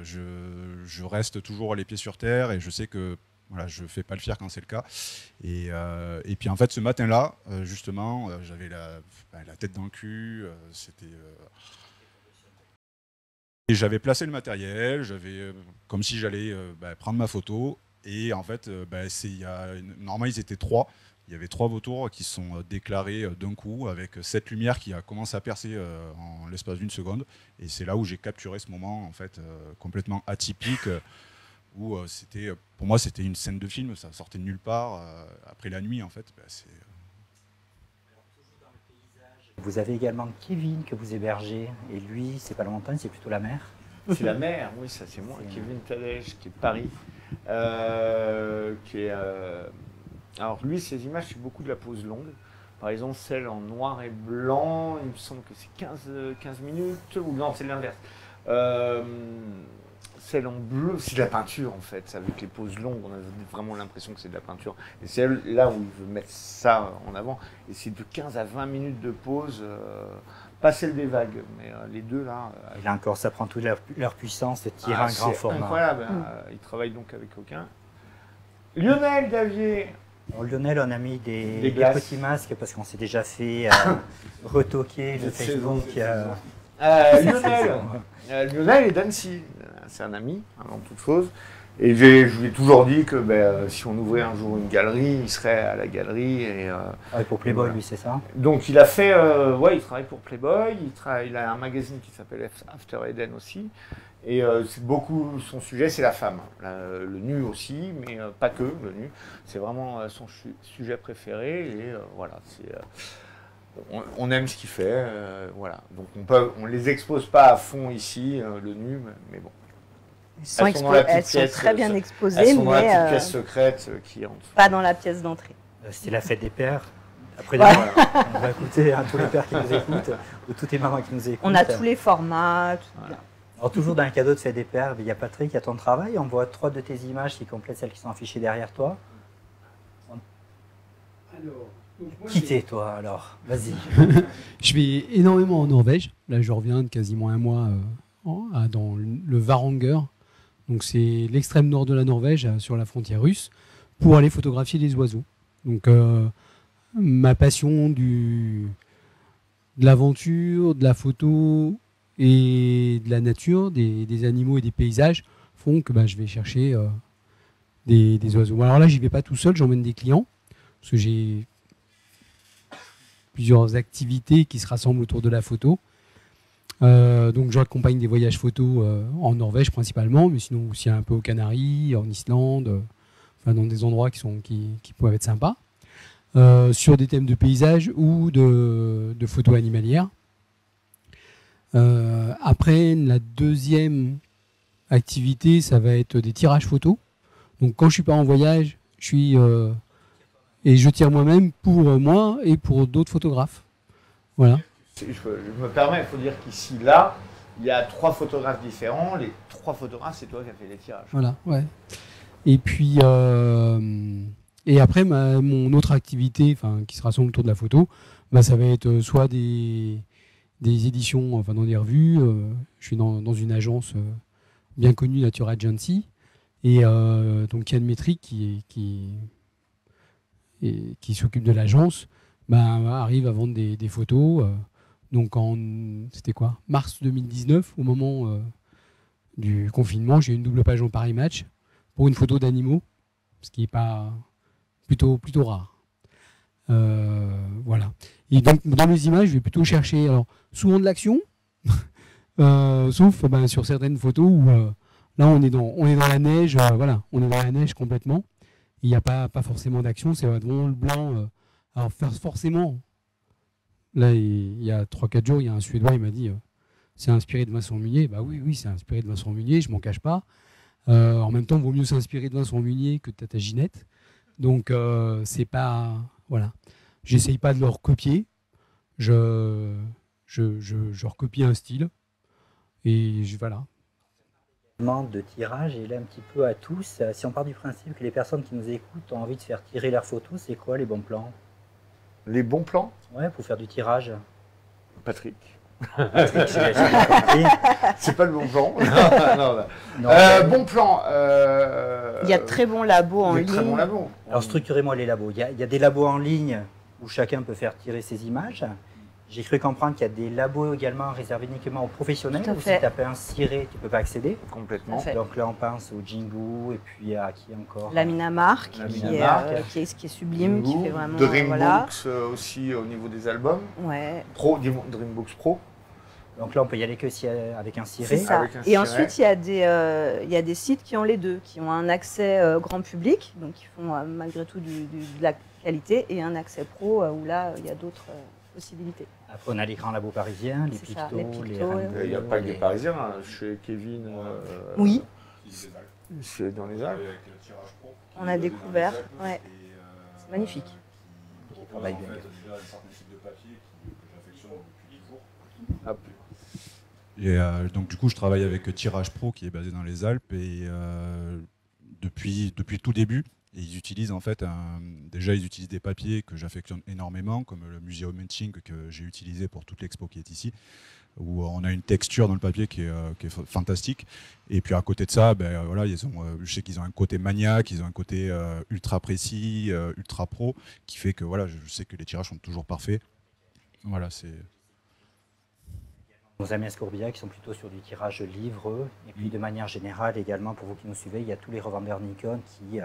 Je reste toujours les pieds sur terre, et je sais que voilà, je fais pas le fier quand c'est le cas. Et puis en fait, ce matin-là, justement, j'avais la tête dans le cul. Et j'avais placé le matériel, comme si j'allais prendre ma photo. Et en fait, normalement, ils étaient 3. Il y avait 3 vautours qui sont déclarés d'un coup, avec cette lumière qui a commencé à percer en l'espace d'1 seconde. Et c'est là où j'ai capturé ce moment, en fait, complètement atypique, où pour moi, c'était une scène de film. Ça sortait de nulle part. Après la nuit, en fait, Vous avez également Kevin que vous hébergez, et lui, c'est pas la montagne, c'est plutôt la mer. C'est la mer, oui, ça c'est moi, Kevin Tadej, qui est de Paris, alors lui, ces images, c'est beaucoup de la pose longue. Par exemple, celle en noir et blanc, il me semble que c'est 15 minutes, ou non, c'est l'inverse. Celle en bleu, c'est de la peinture en fait. Avec les poses longues, on a vraiment l'impression que c'est de la peinture. Et c'est là où il veut mettre ça en avant. Et c'est de 15 à 20 minutes de pause, pas celle des vagues, mais les deux là. Et là encore, ça prend toute leur puissance de tirer un grand format. C'est incroyable, il travaille donc avec aucun. Lionel Davier. Lionel, on a mis des petits masques parce qu'on s'est déjà fait retoquer le Facebook. Lionel est d'Annecy, c'est un ami avant toute chose. Et je lui ai toujours dit que si on ouvrait un jour une galerie, il serait à la galerie. Pour Playboy, lui, c'est ça. Donc il a fait, il travaille pour Playboy, il a un magazine qui s'appelle After Eden aussi. Et c'est beaucoup, son sujet, c'est la femme. Le nu aussi, mais pas que le nu. C'est vraiment son sujet préféré. Et voilà, on aime ce qu'il fait. Voilà. Donc on les expose pas à fond ici, le nu, mais bon. Elles sont très bien exposées, elles sont dans la petite pièce secrète qui est en dessous. Pas dans la pièce d'entrée. C'est la fête des pères. Après, on va écouter tous les pères qui nous écoutent, ou toutes les mamans qui nous écoutent. On a tous les formats. Voilà. Alors, toujours dans le cadeau de fête des pères, il y a Patrick, il y a ton travail. On voit 3 de tes images qui complètent celles qui sont affichées derrière toi. Qui t'es, toi, alors? Vas-y. Je vais énormément en Norvège. Là, je reviens de quasiment un mois dans le Varanger. Donc, c'est l'extrême nord de la Norvège, sur la frontière russe, pour aller photographier les oiseaux. Donc, ma passion de l'aventure, de la photo et de la nature, des animaux et des paysages font que je vais chercher des oiseaux. Alors là, j'y vais pas tout seul, j'emmène des clients, parce que j'ai plusieurs activités qui se rassemblent autour de la photo. Donc j'accompagne des voyages photos en Norvège principalement, mais sinon aussi un peu aux Canaries, en Islande, enfin dans des endroits qui peuvent être sympas, sur des thèmes de paysage ou de photos animalières. Après, la deuxième activité, ça va être des tirages photos. Donc quand je suis pas en voyage, et je tire moi-même pour moi et pour d'autres photographes. Voilà. Je me permets, il faut dire qu'ici, là, il y a 3 photographes différents. Les 3 photographes, c'est toi qui as fait les tirages. Voilà, ouais. Et puis, et après, mon autre activité, qui se rassemble autour de la photo, ça va être soit des éditions, enfin dans des revues. Je suis dans une agence bien connue, Nature Agency, et donc Yann Métric qui s'occupe de l'agence, arrive à vendre des photos. Donc c'était quoi, mars 2019, au moment du confinement, j'ai eu une double page en Paris Match pour une photo d'animaux, ce qui est pas plutôt rare. Voilà. Et donc dans les images, je vais plutôt chercher souvent de l'action, sauf sur certaines photos où là on est dans la neige, voilà, on est dans la neige complètement. Il n'y a pas forcément d'action, c'est vraiment le blanc. Alors forcément. Là, il y a 3-4 jours, il y a un Suédois, il m'a dit c'est inspiré de Vincent Munier. Bah oui, c'est inspiré de Vincent Munier, je m'en cache pas. En même temps, il vaut mieux s'inspirer de Vincent Munier que de Tata Ginette. Donc, c'est pas. Voilà. J'essaye pas de le recopier. Je recopie un style. Et voilà. De tirage, et là un petit peu à tous. Si on part du principe que les personnes qui nous écoutent ont envie de faire tirer leurs photos, c'est quoi les bons plans? Les bons plans? Ouais, pour faire du tirage. Patrick. J'ai C'est pas le bon plan. Non, bon plan. Il y a de très bons labos en il y a de très ligne. bons labos. Alors structurez-moi les labos. Il y a des labos en ligne où chacun peut faire tirer ses images. J'ai cru comprendre qu'il y a des labos également réservés uniquement aux professionnels. Tout à Où fait. si tu n'as pas un ciré, tu ne peux pas accéder. Complètement. Tout à fait. Donc là, on pense au Jingu et puis à qui encore? La Minamark, La qui Minamark. est sublime, qui fait vraiment. Dreambooks voilà. aussi au niveau des albums. Ouais. Pro, Dreambooks Pro. Donc là, on peut y aller que si, avec un ciré. C'est ça. Avec un Et siret. ensuite, il y a des sites qui ont les deux, qui ont un accès grand public, donc qui font malgré tout de la qualité, et un accès pro où là, il y a d'autres possibilités. Après, on a les grands labos parisiens, les C'est ça, Picto, les les Picto, Rainbow, Il n'y a pas que des les- Parisiens. Hein. Chez Kevin, Oui. c'est dans les Alpes. Avec le tirage pro. On a découvert, ouais. C'est magnifique. Qui travaille propose bien. en fait déjà un certain type de papier que j'affectionne depuis toujours. Hop. Et donc du coup, je travaille avec Tirage Pro qui est basé dans les Alpes et depuis le tout début. Et ils utilisent en fait déjà ils utilisent des papiers que j'affectionne énormément, comme le Museum Etching que j'ai utilisé pour toute l'expo qui est ici, où on a une texture dans le papier qui est fantastique. Et puis à côté de ça, voilà, je sais qu'ils ont un côté maniaque, ils ont un côté ultra précis, ultra pro, qui fait que voilà, je sais que les tirages sont toujours parfaits. Voilà, c'est. Nos amis Escourbia qui sont plutôt sur du tirage livre, eux. Et puis de manière générale également, pour vous qui nous suivez, il y a tous les revendeurs Nikon qui,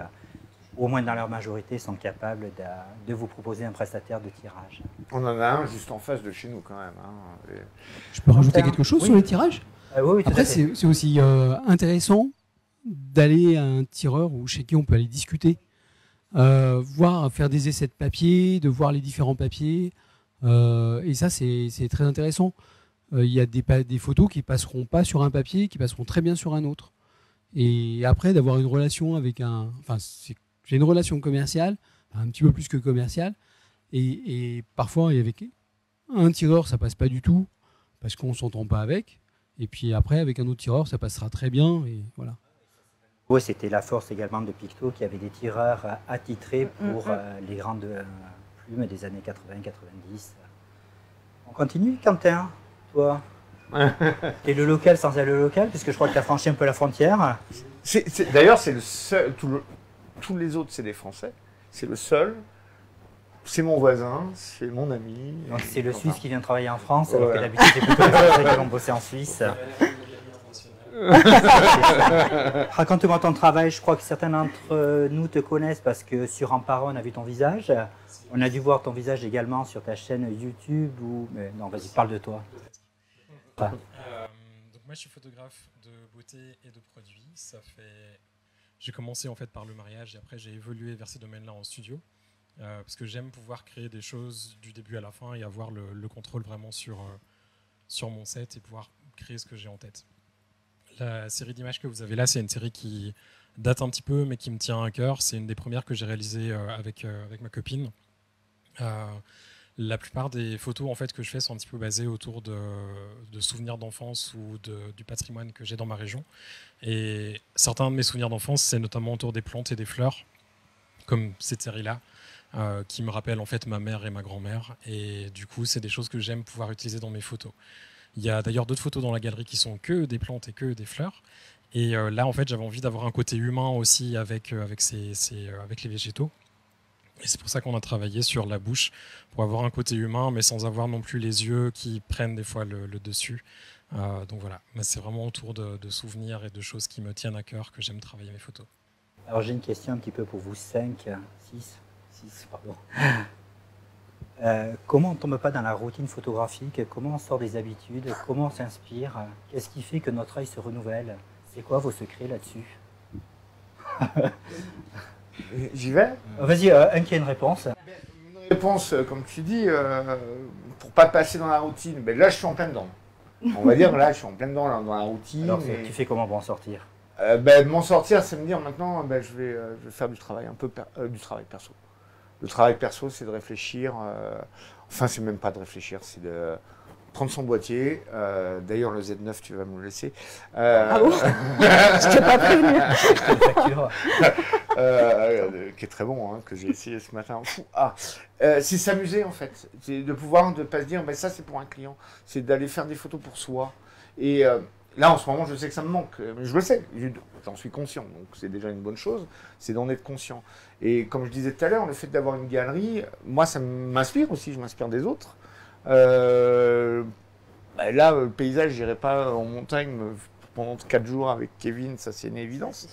au moins dans leur majorité, sont capables de vous proposer un prestataire de tirage. On en a un juste en face de chez nous quand même. Hein. Je peux rajouter Enfin, quelque chose oui. sur les tirages? Oui, tout Après, à fait. c'est aussi intéressant d'aller à un tireur ou chez qui on peut aller discuter, voir faire des essais de papier, de voir les différents papiers. Et ça, c'est très intéressant. Il y a des photos qui passeront pas sur un papier, qui passeront très bien sur un autre. Et après, d'avoir une relation avec j'ai une relation commerciale, un petit peu plus que commerciale. Et parfois, avec un tireur, ça passe pas du tout, parce qu'on s'entend pas avec. Et puis après, avec un autre tireur, ça passera très bien. Et voilà. Oui, c'était la force également de Picto qui avait des tireurs attitrés pour les grandes plumes des années 80-90. On continue, Quentin, toi? Et le local sans aller le local, puisque je crois que tu as franchi un peu la frontière. D'ailleurs, c'est le seul. Tous les autres, c'est des Français. C'est le seul. C'est mon voisin, c'est mon ami. Donc c'est le Enfin, Suisse qui vient travailler en France, alors que Ouais. d'habitude c'est plutôt les Français qui vont bosser en Suisse. Raconte-moi ton travail, je crois que certains d'entre nous te connaissent parce que sur Amparo on a vu ton visage. On a dû voir ton visage également sur ta chaîne YouTube ou... Mais non, vas-y, parle de toi. Donc moi je suis photographe de beauté et de produits. J'ai commencé en fait par le mariage et après j'ai évolué vers ces domaines-là en studio parce que j'aime pouvoir créer des choses du début à la fin et avoir le contrôle vraiment sur mon set et pouvoir créer ce que j'ai en tête. La série d'images que vous avez là, c'est une série qui date un petit peu mais qui me tient à cœur. C'est une des premières que j'ai réalisées avec ma copine. La plupart des photos en fait, que je fais sont un petit peu basées autour de souvenirs d'enfance ou du patrimoine que j'ai dans ma région. Et certains de mes souvenirs d'enfance, c'est notamment autour des plantes et des fleurs, comme cette série-là, qui me rappelle en fait ma mère et ma grand-mère. Et du coup, c'est des choses que j'aime pouvoir utiliser dans mes photos. Il y a d'ailleurs d'autres photos dans la galerie qui sont que des plantes et que des fleurs. Et là, en fait, j'avais envie d'avoir un côté humain aussi avec les végétaux. Et c'est pour ça qu'on a travaillé sur la bouche, pour avoir un côté humain, mais sans avoir non plus les yeux qui prennent des fois le dessus. Donc voilà, mais c'est vraiment autour de souvenirs et de choses qui me tiennent à cœur que j'aime travailler mes photos. Alors j'ai une question un petit peu pour vous, 6, pardon. Comment on ne tombe pas dans la routine photographique? Comment on sort des habitudes? Comment on s'inspire? Qu'est-ce qui fait que notre œil se renouvelle? C'est quoi vos secrets là-dessus? J'y vais. Vas-y, un qui a une réponse. Une réponse, comme tu dis, pour pas passer dans la routine, ben là je suis en plein dedans. On va dire, là je suis en plein dedans dans la routine. Alors tu fais comment pour en sortir? M'en sortir, c'est me dire maintenant, je vais faire du travail, du travail perso. Le travail perso, c'est de réfléchir, enfin c'est même pas de réfléchir, c'est de prendre son boîtier. D'ailleurs, le Z9, tu vas me le laisser. Ah bon? Je t'ai pas prévenu. Qui est très bon, hein, que j'ai essayé ce matin. C'est s'amuser en fait. C'est de pouvoir ne pas se dire, ça c'est pour un client. C'est d'aller faire des photos pour soi. Et là, en ce moment, je sais que ça me manque. Je le sais, j'en suis conscient. Donc c'est déjà une bonne chose, c'est d'en être conscient. Et comme je disais tout à l'heure, le fait d'avoir une galerie, moi, ça m'inspire aussi. Je m'inspire des autres. Là, le paysage, j'irai pas en montagne pendant 4 jours avec Kevin, ça c'est une évidence.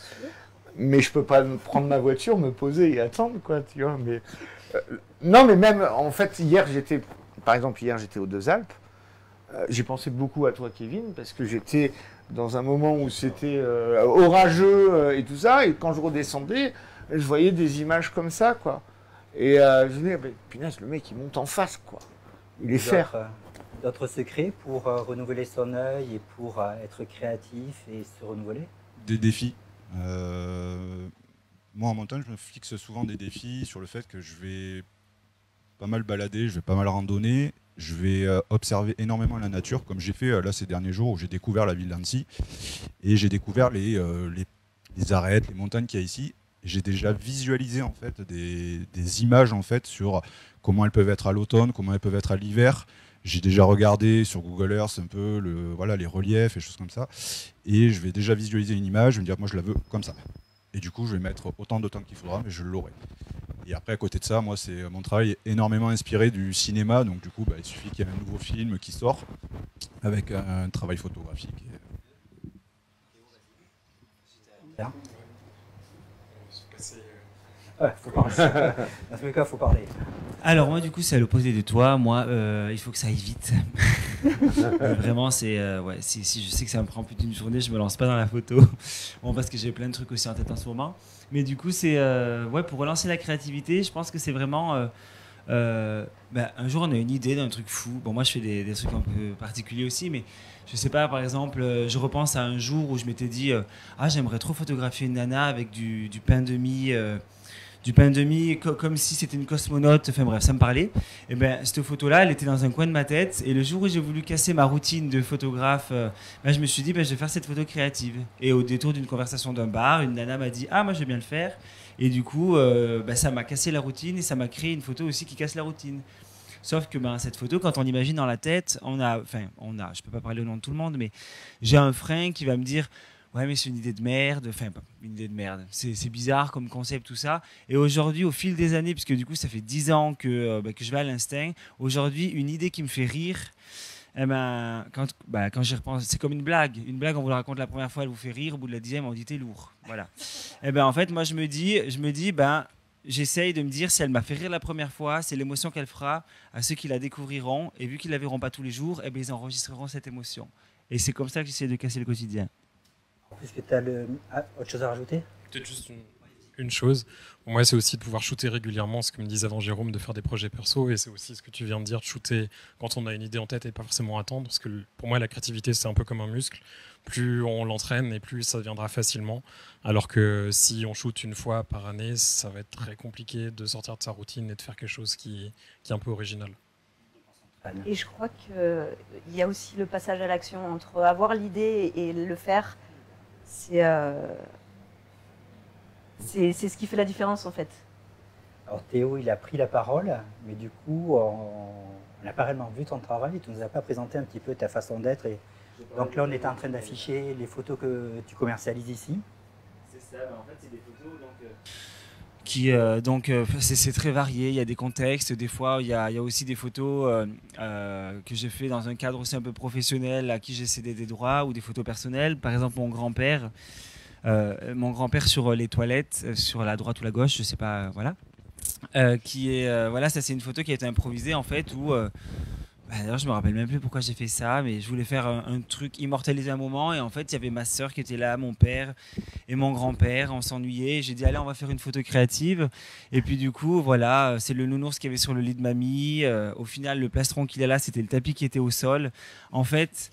Mais je peux pas prendre ma voiture, me poser et attendre, quoi, tu vois. Mais non, mais même en fait, hier j'étais aux Deux Alpes. J'ai pensé beaucoup à toi, Kevin, parce que j'étais dans un moment où c'était orageux et tout ça, et quand je redescendais, je voyais des images comme ça, quoi. Et je me disais, punaise, le mec il monte en face, quoi. Il est faire. D'autres secrets pour renouveler son œil et pour être créatif et se renouveler? Des défis. Moi, en montagne, je me fixe souvent des défis sur le fait que je vais pas mal balader, je vais pas mal randonner, je vais observer énormément la nature, comme j'ai fait là ces derniers jours où j'ai découvert la ville d'Annecy et j'ai découvert les arêtes, les montagnes qu'il y a ici. J'ai déjà visualisé en fait des images en fait sur comment elles peuvent être à l'automne, comment elles peuvent être à l'hiver. J'ai déjà regardé sur Google Earth un peu les reliefs et choses comme ça. Et je vais déjà visualiser une image, je vais me dire moi je la veux comme ça. Et du coup je vais mettre autant de temps qu'il faudra, mais je l'aurai. Et après à côté de ça, moi mon travail est énormément inspiré du cinéma, donc du coup il suffit qu'il y ait un nouveau film qui sort avec un travail photographique. Bien. Faut parler. Dans tous les cas, il faut parler. Alors moi du coup c'est à l'opposé de toi. Moi il faut que ça aille vite. Vraiment si je sais que ça me prend plus d'une journée, je me lance pas dans la photo. Bon, parce que j'ai plein de trucs aussi en tête en ce moment. Mais du coup c'est pour relancer la créativité, je pense que c'est vraiment un jour on a une idée d'un truc fou. Bon moi je fais des trucs un peu particuliers aussi, mais je sais pas, par exemple je repense à un jour où je m'étais dit j'aimerais trop photographier une nana avec du pain de mie. Du pain de mie, comme si c'était une cosmonaute, enfin bref, ça me parlait. Et cette photo-là, elle était dans un coin de ma tête. Et le jour où j'ai voulu casser ma routine de photographe, je me suis dit, je vais faire cette photo créative. Et au détour d'une conversation d'un bar, une nana m'a dit, moi je vais bien le faire. Et du coup, ça m'a cassé la routine et ça m'a créé une photo aussi qui casse la routine. Sauf que cette photo, quand on l'imagine dans la tête, je peux pas parler au nom de tout le monde, mais j'ai un frein qui va me dire, ouais, mais c'est une idée de merde. Enfin, pas une idée de merde. C'est bizarre comme concept, tout ça. Et aujourd'hui, au fil des années, puisque du coup, ça fait 10 ans que je vais à l'instinct, aujourd'hui, une idée qui me fait rire, quand j'y repense, c'est comme une blague. Une blague, on vous la raconte la première fois, elle vous fait rire. Au bout de la 10e, on dit t'es lourd. Voilà. En fait, moi, je me dis, j'essaye de me dire si elle m'a fait rire la première fois, c'est l'émotion qu'elle fera à ceux qui la découvriront. Et vu qu'ils la verront pas tous les jours, eh bien, ils enregistreront cette émotion. Et c'est comme ça que j'essaie de casser le quotidien. Puisque tu as autre chose à rajouter? Peut-être juste une chose. Pour moi, c'est aussi de pouvoir shooter régulièrement, ce que me disait avant Jérôme, de faire des projets perso. Et c'est aussi ce que tu viens de dire, de shooter quand on a une idée en tête et pas forcément attendre. Parce que pour moi, la créativité, c'est un peu comme un muscle. Plus on l'entraîne et plus ça viendra facilement. Alors que si on shoot une fois par année, ça va être très compliqué de sortir de sa routine et de faire quelque chose qui est un peu original. Et je crois qu'il y a aussi le passage à l'action entre avoir l'idée et le faire. C'est ce qui fait la différence en fait. Alors Théo, il a pris la parole, mais du coup, on n'a pas réellement vu ton travail. Tu ne nous as pas présenté un petit peu ta façon d'être. Et donc là, on est en train d'afficher les photos que tu commercialises ici. C'est ça, en fait, c'est des photos c'est très varié. Il y a des contextes. Des fois, il y a aussi des photos que j'ai fait dans un cadre aussi un peu professionnel à qui j'ai cédé des droits ou des photos personnelles. Par exemple, mon grand-père sur les toilettes, sur la droite ou la gauche, je sais pas, voilà. Ça c'est une photo qui a été improvisée en fait où d'ailleurs je me rappelle même plus pourquoi j'ai fait ça, mais je voulais faire un truc, immortaliser un moment, et en fait il y avait ma sœur qui était là, mon père et mon grand-père, on s'ennuyait, j'ai dit allez on va faire une photo créative, et puis du coup voilà, c'est le nounours qu'il y avait sur le lit de mamie, au final le plastron qu'il a là c'était le tapis qui était au sol en fait.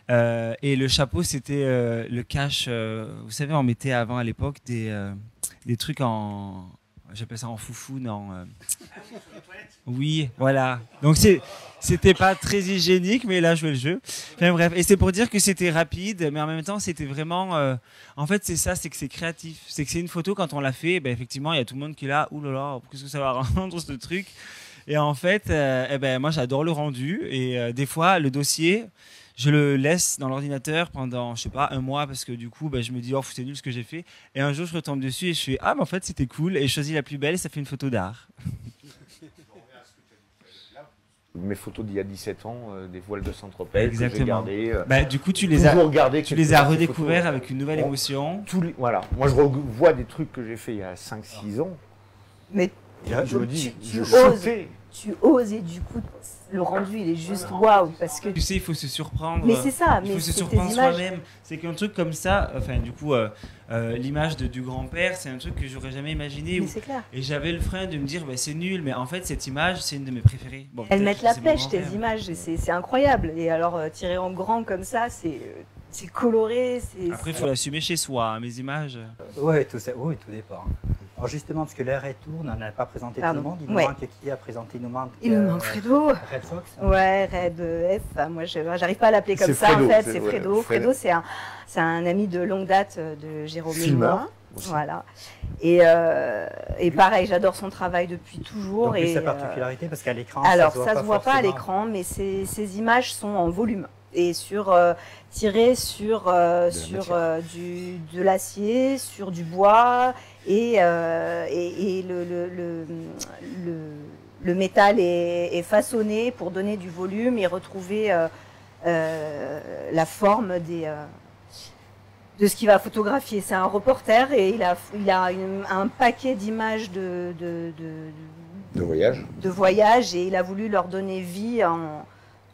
Et le chapeau, c'était le cache. Vous savez, on mettait avant à l'époque des trucs en. J'appelle ça en foufou, non. Oui, voilà. Donc c'était pas très hygiénique, mais là, je jouais le jeu. Enfin, bref, et c'est pour dire que c'était rapide, mais en même temps, c'était vraiment. En fait, c'est ça, c'est que c'est créatif. C'est que c'est une photo, quand on l'a fait, ben, effectivement, il y a tout le monde qui est là. Ouh là là, qu'est-ce que ça va rendre ce truc? Et en fait, moi, j'adore le rendu. Et des fois, le dossier. Je le laisse dans l'ordinateur pendant, je sais pas, un mois parce que du coup, je me dis, oh, c'est nul ce que j'ai fait. Et un jour, je retombe dessus et je fais, ah, mais en fait, c'était cool. Et je choisis la plus belle et ça fait une photo d'art. Mes photos d'il y a 17 ans, des voiles de Saint-Tropez, que j'ai gardées. Du coup, tu les as redécouverts avec une nouvelle émotion. Voilà. Moi, je revois des trucs que j'ai fait il y a 5-6 ans. Mais je me dis, tu oses et du coup le rendu il est juste waouh parce que tu sais il faut se surprendre. Mais c'est ça, il faut se surprendre soi-même. C'est qu'un truc comme ça, enfin du coup l'image du grand-père, c'est un truc que j'aurais jamais imaginé. Mais c'est clair. Et j'avais le frein de me dire c'est nul, mais en fait cette image c'est une de mes préférées. Bon, elles mettent la pêche tes images, c'est incroyable. Et alors tirer en grand comme ça, c'est coloré. Après il faut l'assumer chez soi, hein, mes images. Oui, tout dépend. Alors justement, parce que l'air tourne, on n'a pas présenté tout le monde. Il nous manque qui a présenté? Il nous manque Fredo. Red Fox. Ouais, Red F. Moi, j'arrive pas à l'appeler comme ça. En fait, c'est Fredo. Fredo, c'est un ami de longue date de Jérôme Filmeur. Voilà. Et pareil, j'adore son travail depuis toujours. Donc, sa particularité, parce qu'à l'écran, alors ça se voit pas à l'écran, mais ces images sont en volume et tirées sur de l'acier, sur du bois. Et le métal est façonné pour donner du volume et retrouver la forme de ce qu'il va photographier. C'est un reporter et il a un paquet d'images de voyage et il a voulu leur donner vie en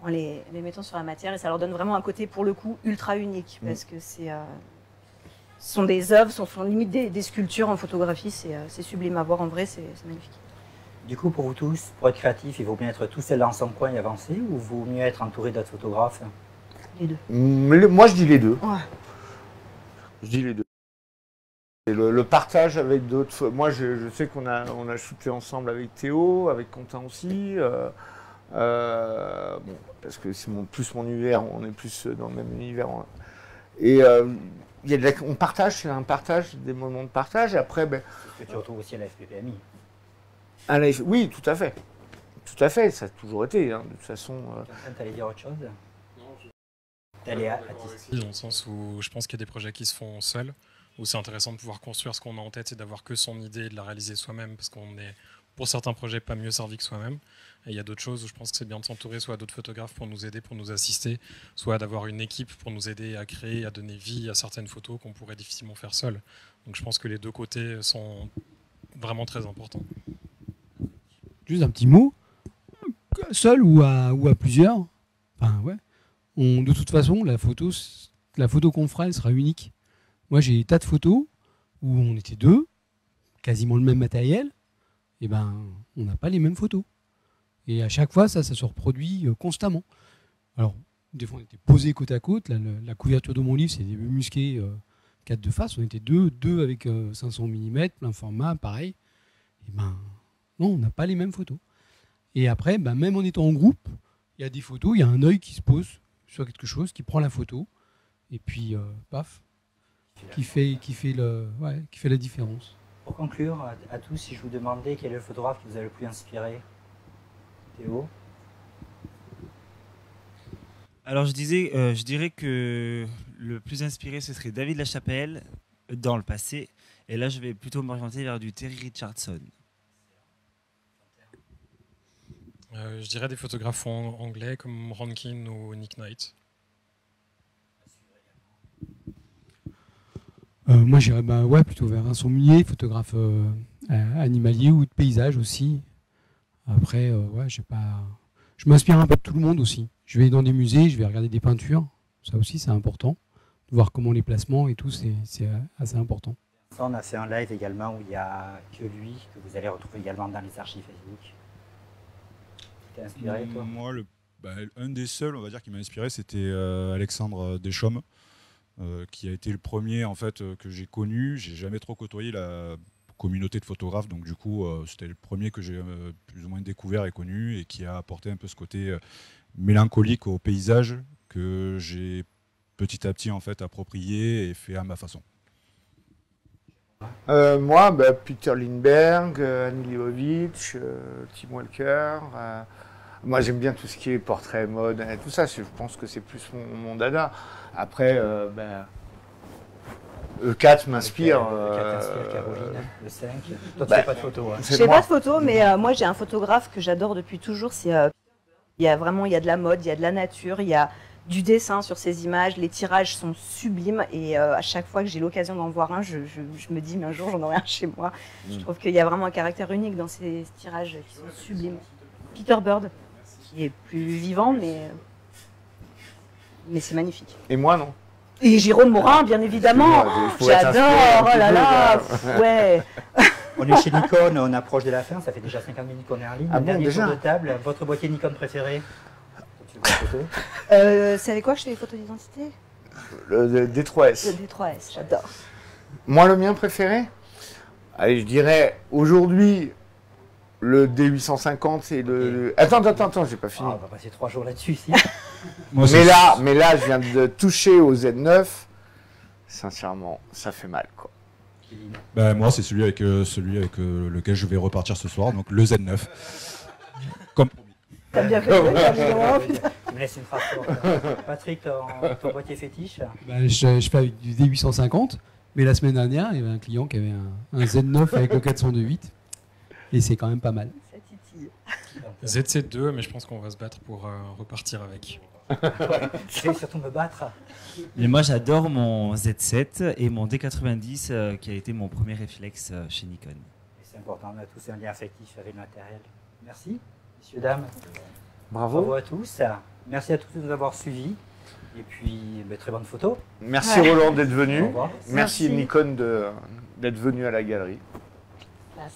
les mettant sur la matière, et ça leur donne vraiment un côté pour le coup ultra unique parce que ce sont des œuvres, sont limite des sculptures en photographie, c'est sublime à voir en vrai, c'est magnifique. Du coup, pour vous tous, pour être créatif, il vaut mieux être tout seul dans son coin et avancer, ou vaut mieux être entouré d'autres photographes? Les deux. Moi, je dis les deux. Ouais. Je dis les deux. Et le partage avec d'autres. Moi, je sais qu'on a shooté ensemble avec Théo, avec Quentin aussi. Parce que c'est plus mon univers, on est plus dans le même univers. Et on partage, c'est un partage, des moments de partage. Et après, c'est ce que tu retrouves aussi à la FPPMI. Oui, tout à fait. Tout à fait, ça a toujours été, hein, de toute façon. Tu allais dire autre chose? Dans le sens où je pense qu'il y a des projets qui se font seuls, où c'est intéressant de pouvoir construire ce qu'on a en tête et d'avoir que son idée et de la réaliser soi-même, parce qu'on est, pour certains projets, pas mieux servi que soi-même. Et il y a d'autres choses où je pense que c'est bien de s'entourer soit d'autres photographes pour nous aider, pour nous assister, soit d'avoir une équipe pour nous aider à créer, à donner vie à certaines photos qu'on pourrait difficilement faire seul. Donc je pense que les deux côtés sont vraiment très important. Juste un petit mot, seul ou à plusieurs. Enfin, ouais. De toute façon, la photo qu'on fera, elle sera unique. Moi, j'ai des tas de photos où on était deux, quasiment le même matériel, et ben, on n'a pas les mêmes photos. Et à chaque fois, ça se reproduit constamment. Alors, des fois, on était posés côte à côte. La couverture de mon livre, c'est des musqués 4 de face. On était deux avec 500 mm, plein format, pareil. Et ben, non, on n'a pas les mêmes photos. Et après, ben, même en étant en groupe, il y a des photos, il y a un œil qui se pose sur quelque chose, qui prend la photo, et puis, paf, qui fait la différence. Pour conclure, à tous, si je vous demandais quel est le photographe qui vous a le plus inspiré, Théo? Alors je dirais que le plus inspiré ce serait David Lachapelle dans le passé, et là je vais plutôt m'orienter vers du Terry Richardson. Je dirais des photographes anglais comme Rankin ou Nick Knight. Moi j'irais plutôt vers Vincent Munier, photographe animalier ou de paysage aussi. Après, je m'inspire un peu de tout le monde aussi. Je vais dans des musées, je vais regarder des peintures. Ça aussi, c'est important. De voir comment les placements et tout, c'est assez important. On a fait un live également où il n'y a que lui, que vous allez retrouver également dans les archives Facebook. T'es inspiré, toi? Moi, un des seuls, on va dire, qui m'a inspiré, c'était Alexandre Deschaumes, qui a été le premier en fait que j'ai connu. J'ai jamais trop côtoyé la communauté de photographes, donc du coup, c'était le premier que j'ai plus ou moins découvert et connu, et qui a apporté un peu ce côté mélancolique au paysage que j'ai petit à petit en fait approprié et fait à ma façon. Moi, Peter Lindbergh, Annie Leibovitch, Tim Walker. Moi, j'aime bien tout ce qui est portrait, mode, et tout ça. Je pense que c'est plus mon dada. Après, E4 m'inspire. E4 t'inspire, Caroline, le 5. Toi, tu fais pas de photo. Hein. Je fais pas de photo, mais moi j'ai un photographe que j'adore depuis toujours. Il y a de la mode, il y a de la nature, il y a du dessin sur ces images. Les tirages sont sublimes et à chaque fois que j'ai l'occasion d'en voir un, je me dis mais un jour j'en aurai un chez moi. Je trouve qu'il y a vraiment un caractère unique dans ces tirages qui sont sublimes. Peter Bird, qui est plus vivant, mais c'est magnifique. Et moi, non. Et Jérôme Morin, bien évidemment. J'adore, oh là là, ouais. On est chez Nikon, on approche de la fin, ça fait déjà 50 minutes qu'on est en ligne. Ah bon, dernier déjà tour de table, votre boîtier Nikon préféré? C'est avec quoi que je fais les photos d'identité? Le D3S. Le D3S, j'adore. Moi, le mien préféré? Allez, je dirais aujourd'hui le D850 et le. Attends, j'ai pas fini. On va passer 3 jours là-dessus ici. mais là, je viens de toucher au Z9. Sincèrement, ça fait mal, quoi. Moi, c'est celui avec lequel je vais repartir ce soir, donc le Z9. Comme promis. T'as bien fait, évidemment. Tu me laisses une phrase courte. Patrick, ton boîtier fétiche? Je fais avec du D850, mais la semaine dernière, il y avait un client qui avait un Z9 avec le 402.8, et c'est quand même pas mal. Ça titille. ZC2, mais je pense qu'on va se battre pour repartir avec. Je vais surtout me battre. Mais moi j'adore mon Z7 et mon D90 qui a été mon premier réflexe chez Nikon. C'est important, on a tous un lien affectif avec le matériel. Merci, messieurs, dames. Bravo à tous. Merci à tous de nous avoir suivis. Et puis, très bonne photo. Merci Roland d'être venu. Au revoir. Merci Nikon d'être venu à la galerie. Merci.